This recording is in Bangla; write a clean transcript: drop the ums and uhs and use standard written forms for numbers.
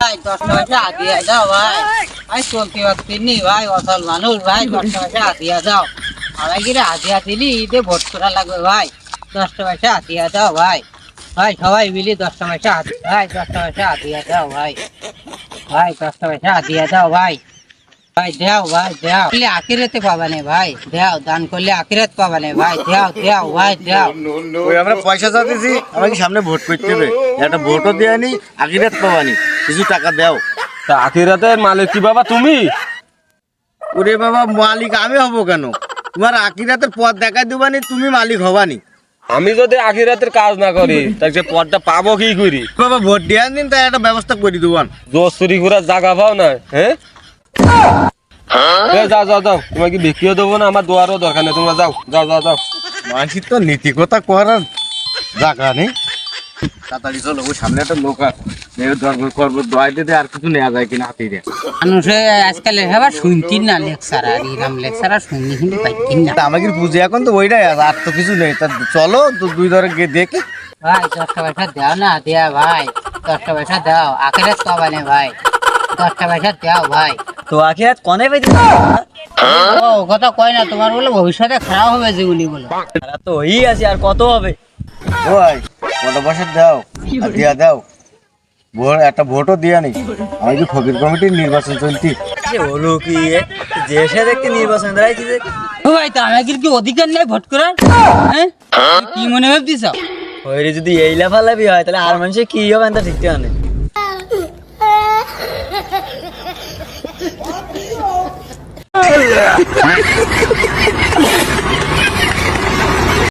ভাই 10 টাকা দিয়ে দাও ভাই ভাই চলতে পারছি নি ভাই অসল মানুষ ভাই 10 টাকা দিয়ে দাও আমার কি হাতিয়া দিলি ঈদে ভোট করা লাগবে ভাই 10 টাকা দিয়ে দাও ভাই ভাই সবাই মিলে 10 টাকা ভাই 10 টাকা দিয়ে দাও ভাই ভাই 10 টাকা দিয়ে দাও ভাই ভাই দেও ভাই দেও আখিরাতে পাবা না ভাই দেও দান করলে আখিরাত পাবা না ভাই দেও দেও ভাই দেও ওই আমরা পয়সা চাইতেছি আমাকে সামনে ভোট করতে হবে একটা ভোটও দেয়নি আখিরাত পাবানি কিছু টাকা দাও। তা আখিরাতের মালিক কি বাবা তুমি? ওরে বাবা মালিক আমি হব কেন? তোমার আখিরাতের পথ দেখাই দেবানি তুমি মালিক হবানি। আমি যদি আখিরাতের কাজ না করি তাহলে সে পদটা পাবো কি করি? বাবা ভোট দেওয়ার দিন তাই একটা ব্যবস্থা করে দেবান। জোর চুরি করার জায়গা পাও না হ্যাঁ? যাও যাও যাও তোমাকে কি বিক্রিও দেবো না আমার দোয়ারও দরকার নেই তোমরা যাও যাও যাও যাও। মানুষের তো নীতি কথা করার জায়গা নেই। তাড়াতাড়ি চলো ওই সামনে একটা লোক আছে দরবার করবো দোয়াই দিতে আর কিছু নেওয়া যায় কিনা হাতে দিয়ে। মানুষে আজকাল এবার শুনতিন না লেকচার আর ইরাম লেকচার আর শুনি শুনি পাইতিন না আমাকে বুঝে এখন তো ওইটাই আছে আর তো কিছু নেই তা চলো তো দুই ধরে গিয়ে দেখি। ভাই 10 টাকা দাও না দেয়া ভাই 10 টাকা দাও আখিরাত পাবা না ভাই 10 টাকা দাও ভাই তো আখিরাত কোনে পাইতে ও কথা কয় না তোমার বলে ভবিষ্যতে খারাপ হবে যেগুলি বলো তো ওই আছে আর কত হবে? ওই কত বছর দাও আর দিয়া দাও ভোট একটা ভোটও দিয়া নেই আমি কি ফকির কমিটির নির্বাচন চলতি হলো কি যে সে দেখতে নির্বাচন দাঁড়াইছি যে ও ভাই তো আমাকে কি অধিকার নেই ভোট করার হ্যাঁ তুমি কি মনে ভাবতিস ওইরে যদি এই লাফালাফি হয় তাহলে আর মানুষের কি হবে তা ঠিক ঠিকানা নেই।